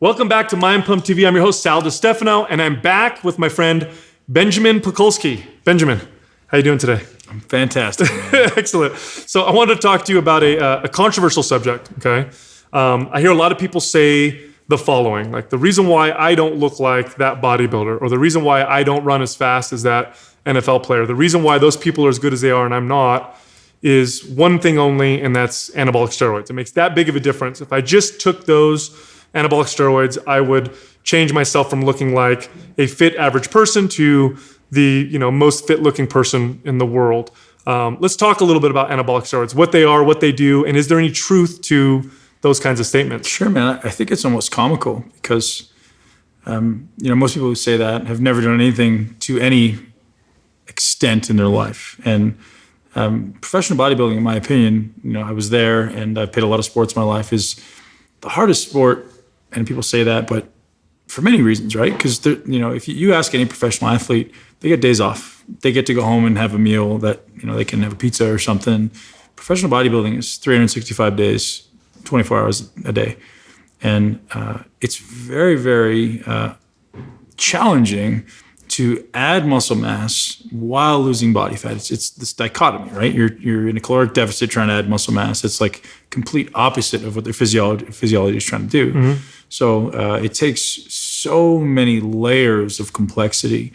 Welcome back to Mind Pump TV. I'm your host, Sal DiStefano, and I'm back with my friend, Benjamin Pakulski. Benjamin, how you doing today? I'm fantastic. Excellent. So I wanted to talk to you about a controversial subject, okay? I hear a lot of people say the following, like the reason why I don't look like that bodybuilder, or the reason why I don't run as fast as that NFL player, the reason why those people are as good as they are and I'm not, is one thing only, and that's anabolic steroids. It makes that big of a difference. If I just took those anabolic steroids, I would change myself from looking like a fit average person to the most fit looking person in the world. Let's talk a little bit about anabolic steroids, what they are, what they do, and is there any truth to those kinds of statements? Sure, man. I think it's almost comical because, most people who say that have never done anything to any extent in their life. And professional bodybuilding, in my opinion, I was there and I played a lot of sports in my life, is the hardest sport. And people say that, but for many reasons, right? Because if you ask any professional athlete, they get days off. They get to go home and have a meal that they can have a pizza or something. Professional bodybuilding is 365 days, 24 hours a day, and it's very, very challenging to add muscle mass while losing body fat. It's this dichotomy, right? You're in a caloric deficit trying to add muscle mass. It's like complete opposite of what their physiology is trying to do. Mm-hmm. So it takes so many layers of complexity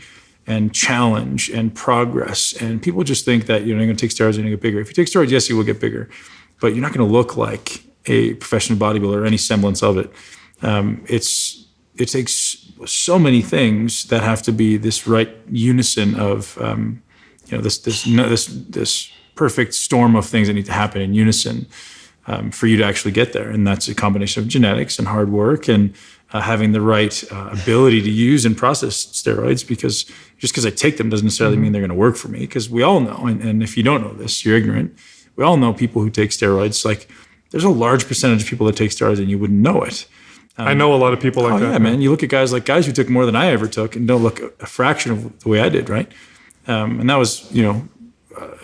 and challenge and progress. And people just think that you're going to take steroids and you're going to get bigger. If you take steroids, yes, you will get bigger, but you're not going to look like a professional bodybuilder or any semblance of it. It takes so many things that have to be this right unison of this perfect storm of things that need to happen in unison for you to actually get there. And that's a combination of genetics and hard work and having the right ability to use and process steroids, because just because I take them doesn't necessarily mean they're going to work for me, because we all know, and if you don't know this, you're ignorant. We all know people who take steroids. Like, there's a large percentage of people that take steroids and you wouldn't know it. I know a lot of people like that. Yeah, man. You look at guys who took more than I ever took and don't look a fraction of the way I did, right? And that was,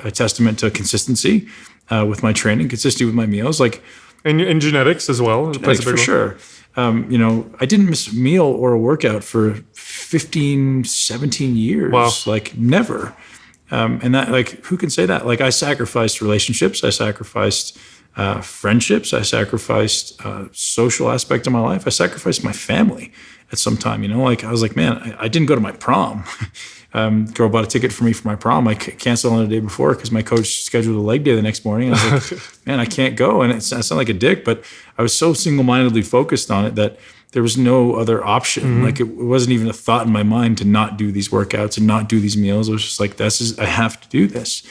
a testament to consistency with my training, consistency with my meals, and genetics as well. Genetics for sure. I didn't miss a meal or a workout for 15, 17 years. Wow. Never. And that, who can say that? I sacrificed relationships. I sacrificed friendships. I sacrificed social aspect of my life. I sacrificed my family at some time. I was like, man, I didn't go to my prom. Girl bought a ticket for me for my prom. I canceled on the day before because my coach scheduled a leg day the next morning. And I was like, man, I can't go. And I sound like a dick, but I was so single-mindedly focused on it that there was no other option. Mm-hmm. It wasn't even a thought in my mind to not do these workouts and not do these meals. It was just like, I have to do this.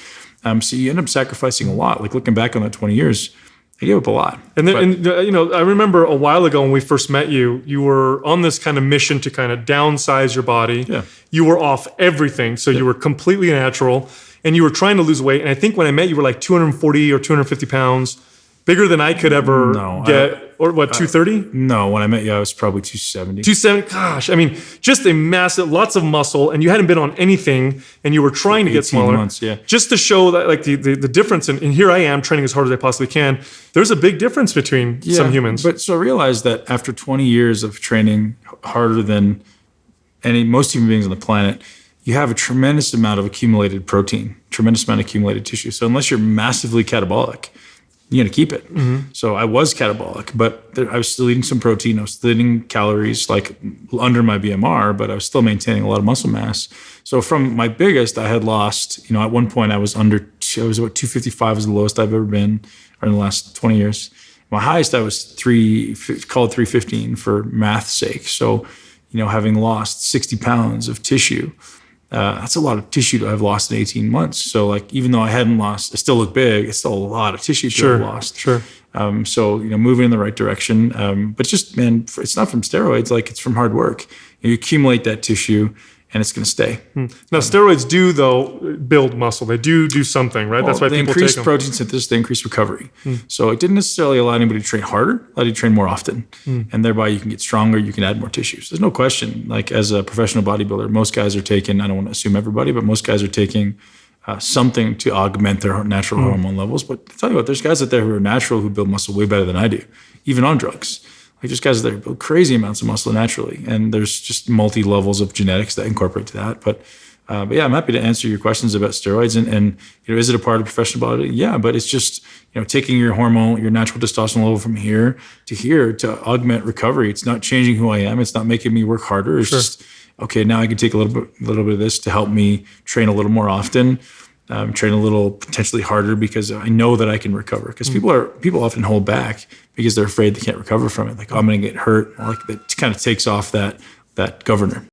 So you end up sacrificing a lot. Looking back on that 20 years, I gave up a lot. And then, I remember a while ago when we first met you, you were on this kind of mission to kind of downsize your body. Yeah. You were off everything. So you were completely natural and you were trying to lose weight. And I think when I met you were like 240 or 250 pounds, bigger than I could ever get. Or what, 230? No, when I met you, I was probably 270. 270, gosh. I mean, just a massive, lots of muscle, and you hadn't been on anything, and you were trying to get smaller. Months, yeah. Just to show that, the difference, and here I am training as hard as I possibly can. There's a big difference between some humans. But so I realized that after 20 years of training harder than most human beings on the planet, you have a tremendous amount of accumulated protein, tremendous amount of accumulated tissue. So unless you're massively catabolic, you're going to keep it. Mm-hmm. So I was catabolic, but I was still eating some protein. I was still eating calories under my BMR, but I was still maintaining a lot of muscle mass. So from my biggest, I had lost, at one point I was about 255 was the lowest I've ever been, or in the last 20 years. My highest, I was 315 for math's sake. So, having lost 60 pounds of tissue, that's a lot of tissue to have lost in 18 months. So even though I hadn't lost, I still look big. It's still a lot of tissue to have lost. Sure. So moving in the right direction. But it's just, man, it's not from steroids. It's from hard work. You accumulate that tissue and it's going to stay. Now, steroids do, though, build muscle. They do something, right? That's why people take them. They increase protein synthesis, they increase recovery. So it didn't necessarily allow anybody to train harder, allowed you to train more often. And thereby you can get stronger, you can add more tissues. There's no question. As a professional bodybuilder, most guys are taking, I don't want to assume everybody, but most guys are taking something to augment their natural hormone levels. But tell you what, there's guys out there who are natural who build muscle way better than I do, even on drugs. Like there's guys that build crazy amounts of muscle naturally, and there's just multi levels of genetics that incorporate to that. But yeah, I'm happy to answer your questions about steroids. And is it a part of professional bodybuilding? Yeah, but it's just taking your hormone, your natural testosterone level from here to augment recovery. It's not changing who I am. It's not making me work harder. It's just okay. Now I can take a little bit of this to help me train a little more often, train a little potentially harder because I know that I can recover. Because people often hold back because they're afraid they can't recover from it. Like, oh, I'm going to get hurt. Like that kind of takes off that governor.